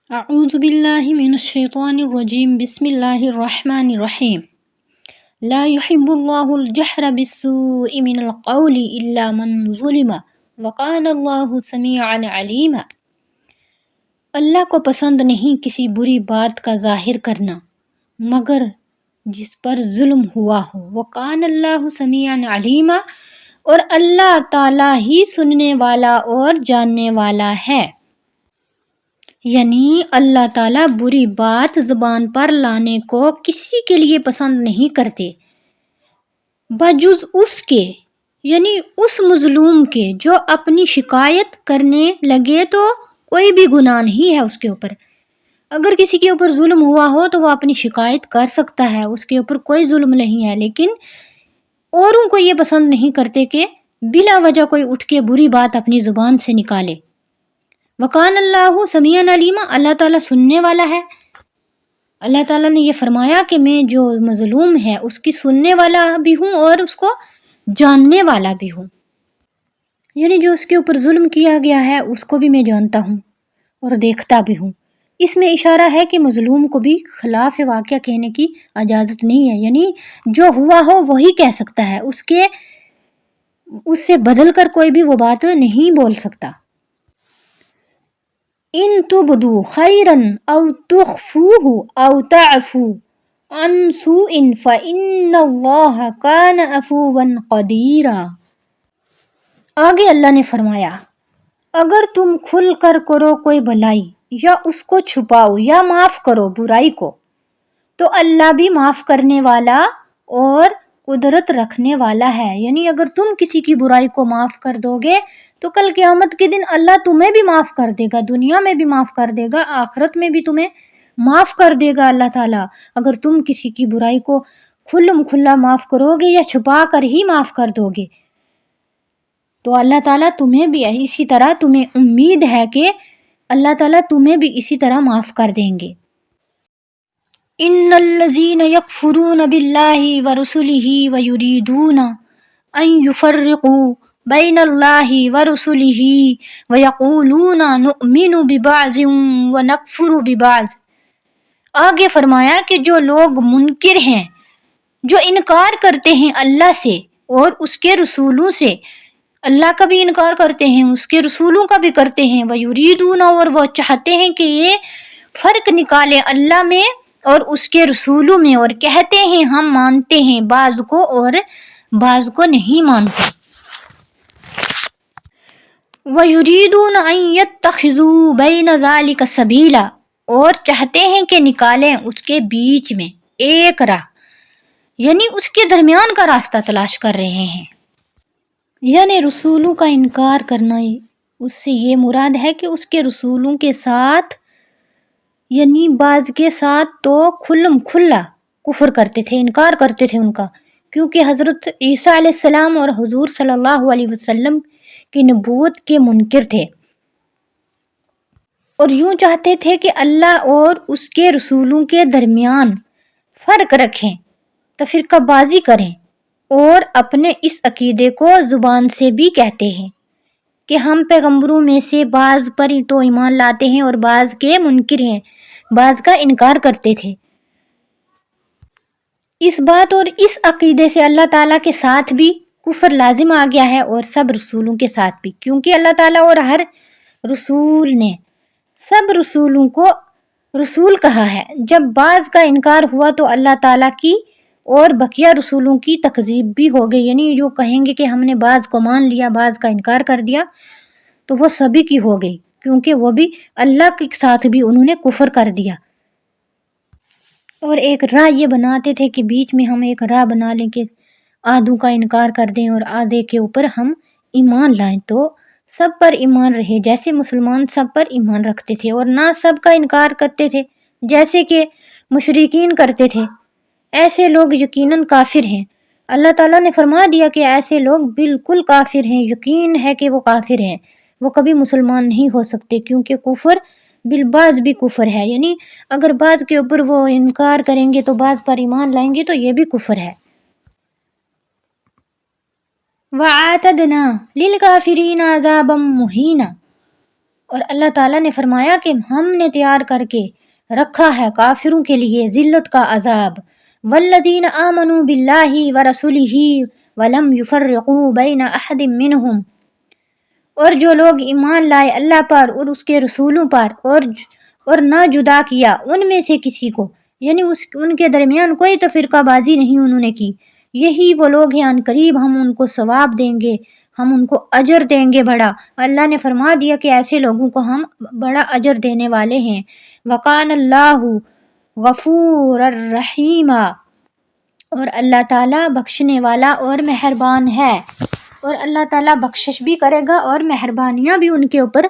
اعوذ باللہ من الشیطان الرجیم بسم اللہ الرحمن الرحیم لا يحب اللہ الجہر بالسوء من القول الا من ظلم وقال اللہ سمیعا علیما۔ اللہ کو پسند نہیں کسی بری بات کا ظاہر کرنا مگر جس پر ظلم ہوا ہو۔ وقال اللہ سمیعا علیما، اور اللہ تعالیٰ ہی سننے والا اور جاننے والا ہے۔ یعنی اللہ تعالیٰ بری بات زبان پر لانے کو کسی کے لیے پسند نہیں کرتے بجز اس کے، یعنی اس مظلوم کے جو اپنی شکایت کرنے لگے تو کوئی بھی گناہ نہیں ہے اس کے اوپر۔ اگر کسی کے اوپر ظلم ہوا ہو تو وہ اپنی شکایت کر سکتا ہے، اس کے اوپر کوئی ظلم نہیں ہے، لیکن اوروں کو یہ پسند نہیں کرتے کہ بلا وجہ کوئی اٹھ کے بری بات اپنی زبان سے نکالے۔ وقال اللہ سمیعا علیما، اللہ تعالیٰ سننے والا ہے۔ اللہ تعالیٰ نے یہ فرمایا کہ میں جو مظلوم ہے اس کی سننے والا بھی ہوں اور اس کو جاننے والا بھی ہوں، یعنی جو اس کے اوپر ظلم کیا گیا ہے اس کو بھی میں جانتا ہوں اور دیکھتا بھی ہوں۔ اس میں اشارہ ہے کہ مظلوم کو بھی خلاف واقعہ کہنے کی اجازت نہیں ہے، یعنی جو ہوا ہو وہی کہہ سکتا ہے، اس سے بدل کر کوئی بھی وہ بات نہیں بول سکتا۔ ان تبدو خیرا او تخفوه او تعفو عن سوء فإن اللہ کان عفوا قدیرا۔ آگے اللہ نے فرمایا اگر تم کھل کر کرو کوئی بھلائی یا اس کو چھپاؤ یا معاف کرو برائی کو تو اللہ بھی معاف کرنے والا اور قدرت رکھنے والا ہے۔ یعنی اگر تم کسی کی برائی کو معاف کر دو گے تو کل قیامت کے دن اللہ تمہیں بھی معاف کر دے گا، دنیا میں بھی معاف کر دے گا، آخرت میں بھی تمہیں معاف کر دے گا اللہ تعالیٰ۔ اگر تم کسی کی برائی کو کھلم کھلا معاف کرو گے یا چھپا کر ہی معاف کر دو گے تو اللہ تعالیٰ تمہیں بھی اسی طرح، تمہیں امید ہے کہ اللہ تعالیٰ تمہیں بھی اسی طرح معاف کر دیں گے۔ ان الذین یکفرون باللہ ورسلہ ویریدون ان یفرقوا بین اللہ ورسلہ ویقولون نؤمن ببعض ونکفر ببعض۔ آگے فرمایا کہ جو لوگ منکر ہیں، جو انکار کرتے ہیں اللہ سے اور اس کے رسولوں سے، اللہ کا بھی انکار کرتے ہیں، اس کے رسولوں کا بھی کرتے ہیں، ویریدون، اور وہ چاہتے ہیں کہ یہ فرق نکالے اللہ میں اور اس کے رسولوں میں، اور کہتے ہیں ہم مانتے ہیں بعض کو اور بعض کو نہیں مانتے۔ وَيُرِيدُونَ أَن يَتَّخِذُوا بَيْنَ ذَلِكَ سَبِيلًا، اور چاہتے ہیں کہ نکالیں اس کے بیچ میں ایک راہ، یعنی اس کے درمیان کا راستہ تلاش کر رہے ہیں۔ یعنی رسولوں کا انکار کرنا، اس سے یہ مراد ہے کہ اس کے رسولوں کے ساتھ، یعنی بعض کے ساتھ تو کھلم کھلا کفر کرتے تھے، انکار کرتے تھے ان کا، کیونکہ حضرت عیسیٰ علیہ السلام اور حضور صلی اللہ علیہ وسلم کی نبوت کے منکر تھے، اور یوں چاہتے تھے کہ اللہ اور اس کے رسولوں کے درمیان فرق رکھیں، تفرقہ بازی کریں، اور اپنے اس عقیدے کو زبان سے بھی کہتے ہیں کہ ہم پیغمبروں میں سے بعض پر تو ایمان لاتے ہیں اور بعض کے منکر ہیں، بعض کا انکار کرتے تھے۔ اس بات اور اس عقیدے سے اللہ تعالیٰ کے ساتھ بھی کفر لازم آ گیا ہے اور سب رسولوں کے ساتھ بھی، کیونکہ اللہ تعالیٰ اور ہر رسول نے سب رسولوں کو رسول کہا ہے۔ جب بعض کا انکار ہوا تو اللہ تعالیٰ کی اور بقیہ رسولوں کی تکذیب بھی ہو گئی، یعنی جو کہیں گے کہ ہم نے بعض کو مان لیا بعض کا انکار کر دیا تو وہ سبھی کی ہو گئی، کیونکہ وہ بھی اللہ کے ساتھ بھی انہوں نے کفر کر دیا۔ اور ایک راہ یہ بناتے تھے کہ بیچ میں ہم ایک راہ بنا لیں کہ آدھوں کا انکار کر دیں اور آدھے کے اوپر ہم ایمان لائیں، تو سب پر ایمان رہے، جیسے مسلمان سب پر ایمان رکھتے تھے اور نہ سب کا انکار کرتے تھے جیسے کہ مشرکین کرتے تھے۔ ایسے لوگ یقیناً کافر ہیں۔ اللہ تعالیٰ نے فرما دیا کہ ایسے لوگ بالکل کافر ہیں، یقین ہے کہ وہ کافر ہیں، وہ کبھی مسلمان نہیں ہو سکتے، کیونکہ کفر بالبعض بھی کفر ہے، یعنی اگر بعض کے اوپر وہ انکار کریں گے تو بعض پر ایمان لائیں گے تو یہ بھی کفر ہے۔ وَأَعْتَدْنَا لِلْكَافِرِينَ عَذَابًا مُهِينًا، اور اللہ تعالیٰ نے فرمایا کہ ہم نے تیار کر کے رکھا ہے کافروں کے لیے ذلت کا عذاب۔ والذین آمنوا باللہ ورسولہ ولم یفرقوا بین احد منہم، اور جو لوگ ایمان لائے اللہ پر اور اس کے رسولوں پر اور نہ جدا کیا ان میں سے کسی کو، یعنی ان کے درمیان کوئی تفرقہ بازی نہیں انہوں نے کی، یہی وہ لوگ ہیں ان قریب ہم ان کو ثواب دیں گے، ہم ان کو اجر دیں گے بڑا۔ اللہ نے فرما دیا کہ ایسے لوگوں کو ہم بڑا اجر دینے والے ہیں۔ وَقَانَ اللَّهُ غَفُورًا رَحِيمًا، اور اللہ تعالیٰ بخشنے والا اور مہربان ہے، اور اللہ تعالیٰ بخشش بھی کرے گا اور مہربانیاں بھی ان کے اوپر